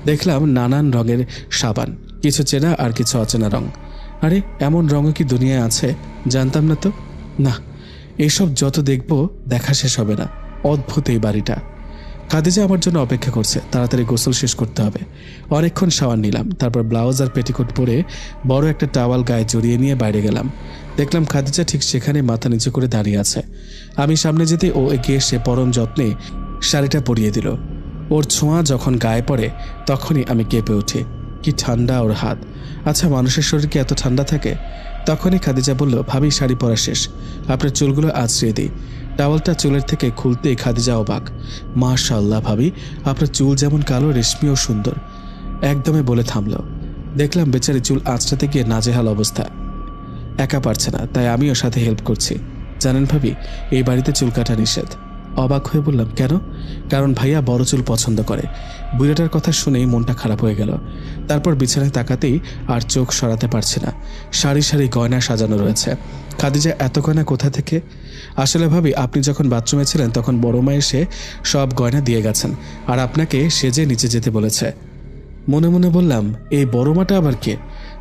দেখলাম নানান রঙের সাবান, কিছু চেনা আর কিছু অচেনা রং। আরে এমন রঙও কি দুনিয়ায় আছে, জানতাম না তো। না, এসব যত দেখব দেখা শেষ হবে না। অদ্ভুত এই বাড়িটা। খাদিজা আমার জন্য অপেক্ষা করছে, তাড়াতাড়ি গোসল শেষ করতে হবে। অনেকক্ষণ শাওয়ার নিলাম, তারপর ব্লাউজ আর পেটিকোট পরে বড় একটা টাওয়াল গায়ে জড়িয়ে নিয়ে বাইরে গেলাম। দেখলাম খাদিজা ঠিক সেখানে মাথা নিচু করে দাঁড়িয়ে আছে। আমি সামনে যেতে ও এগিয়ে এসে পরম যত্নে শাড়িটা পরিয়ে দিল। ওর ছোঁয়া যখন গায়ে পড়ে তখনই আমি কেঁপে উঠি। কি ঠান্ডা ওর হাত! আচ্ছা, মানুষের শরীর কি এত ঠান্ডা থাকে? তখনই খাদিজা বলল, ভাবি শাড়ি পরা শেষ, আপনার চুলগুলো আঁচড়িয়ে দিই। টাওয়ালটা চুলের থেকে খুলতেই খাদিজা অবাক। মাশাআল্লাহ ভাবি, আপনার চুল যেমন কালো, রেশমি ও সুন্দর। একদমই বলে থামল। দেখলাম বেচারি চুল আঁচড়াতে গিয়ে নাজেহাল অবস্থা, একা পারছে না, তাই আমিও সাথে হেল্প করছি। জানেন ভাবি, এই বাড়িতে চুল কাটা নিষেধ। অবাক হয়ে বললাম, কেন? কারণ ভাইয়া বড় চুল পছন্দ করে। বুড়াটার কথা শুনেই মনটা খারাপ হয়ে গেল। তারপর বিছানায় তাকাতেই আর চোখ সরাতে পারছি না। সারি সারি গয়না সাজানো রয়েছে। খাদিজা এত গয়না কোথা থেকে? আসলে ভাবি, আপনি যখন বাথরুমে ছিলেন তখন বড় মা এসে সব গয়না দিয়ে গেছেন, আর আপনাকে সেজে নিচে যেতে বলেছে। মনে মনে বললাম, এই বড় মাটা আবার কে?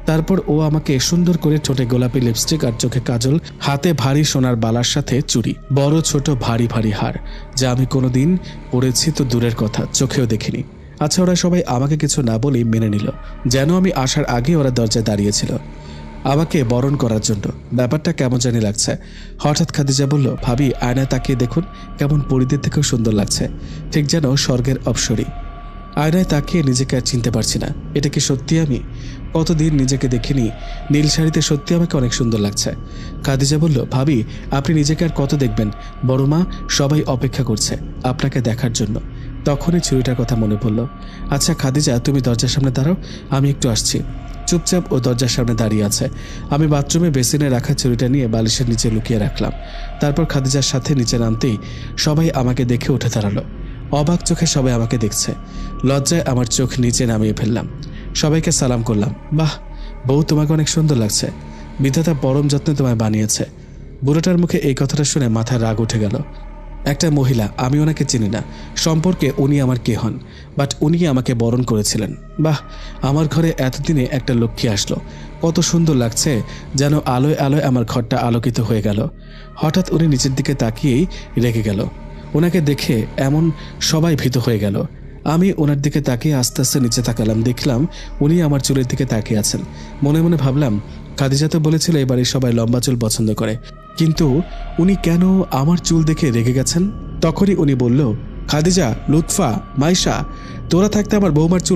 তারপর ও আমাকে সুন্দর করে ঠোঁটে গোলাপি লিপস্টিক আর চোখে কাজল, হাতে ভারী সোনার বালার সাথে চুড়ি, বড় ছোট ভারী ভারী হার, যা আমি কোনোদিন পরেছি তো দূরের কথা, চোখেও দেখিনি। আচ্ছা, ওরা সবাই আমাকে কিছু না বলেই মেনে নিল, যেন আমি আসার আগে ওরা দরজায় দাঁড়িয়েছিল আমাকে বরণ করার জন্য। ব্যাপারটা কেমন জানি লাগছে। হঠাৎ খাদিজা বলল, ভাবি আয়নায় তাকিয়ে দেখুন, কেমন পরিদের থেকেও সুন্দর লাগছে, ঠিক যেন স্বর্গের অপ্সরী। আয়নায় তাকিয়ে নিজেকে আর চিনতে পারছি না। এটা কি সত্যি আমি? কতদিন নিজেকে দেখিনি। নীল শাড়িতে সত্যি আমাকে অনেক সুন্দর লাগছে। খাদিজা বলল, ভাবি আপনি নিজেকে আর কত দেখবেন? বড় মা সবাই অপেক্ষা করছে আপনাকে দেখার জন্য। তখনই ছুরিটার কথা মনে পড়ল। আচ্ছা খাদিজা, তুমি দরজার সামনে দাঁড়াও, আমি একটু আসছি। চুপচাপ ও দরজার সামনে দাঁড়িয়ে আছে। আমি বাথরুমে বেসিনে রাখা ছুরিটা নিয়ে বালিশের নিচে লুকিয়ে রাখলাম। তারপর খাদিজার সাথে নিচে নামতেই সবাই আমাকে দেখে উঠে দাঁড়ালো। অবাক চোখে সবাই আমাকে দেখছে। লজ্জায় আমার চোখ নিচে নামিয়ে ফেললাম। সবাইকে সালাম করলাম। বাহ বউ, তোমাকে অনেক সুন্দর লাগছে, বিধাতা পরম যত্নে তোমায় বানিয়েছে। বুড়োটার মুখে এই কথাটা শুনে মাথায় রাগ উঠে গেল। একটা মহিলা, আমি ওনাকে চিনি না, সম্পর্কে উনি আমার কে হন, বাট উনি আমাকে বরণ করেছিলেন। বাহ, আমার ঘরে এতদিনে একটা লক্ষ্মী আসলো, কত সুন্দর লাগছে, যেন আলোয় আলোয় আমার ঘরটা আলোকিত হয়ে গেল। হঠাৎ উনি নিচের দিকে তাকিয়েই রেগে গেল। ওনাকে দেখে এমন সবাই ভীত হয়ে গেল। আমি ওনার দিকে তাকিয়ে আস্তে আস্তে নিচে তাকালাম। দেখলাম উনি আমার চুলের দিকে তাকিয়ে আছেন। মনে মনে ভাবলাম, খাদিজা তো বলেছিল এই বাড়ির সবাই লম্বা চুল পছন্দ করে, কিন্তু উনি কেন আমার চুল দেখে রেগে গেছেন? তখনই উনি বলল, খাদিজা, লুৎফা, মাইশা, তোরা থাকতে আমার বৌমার চুল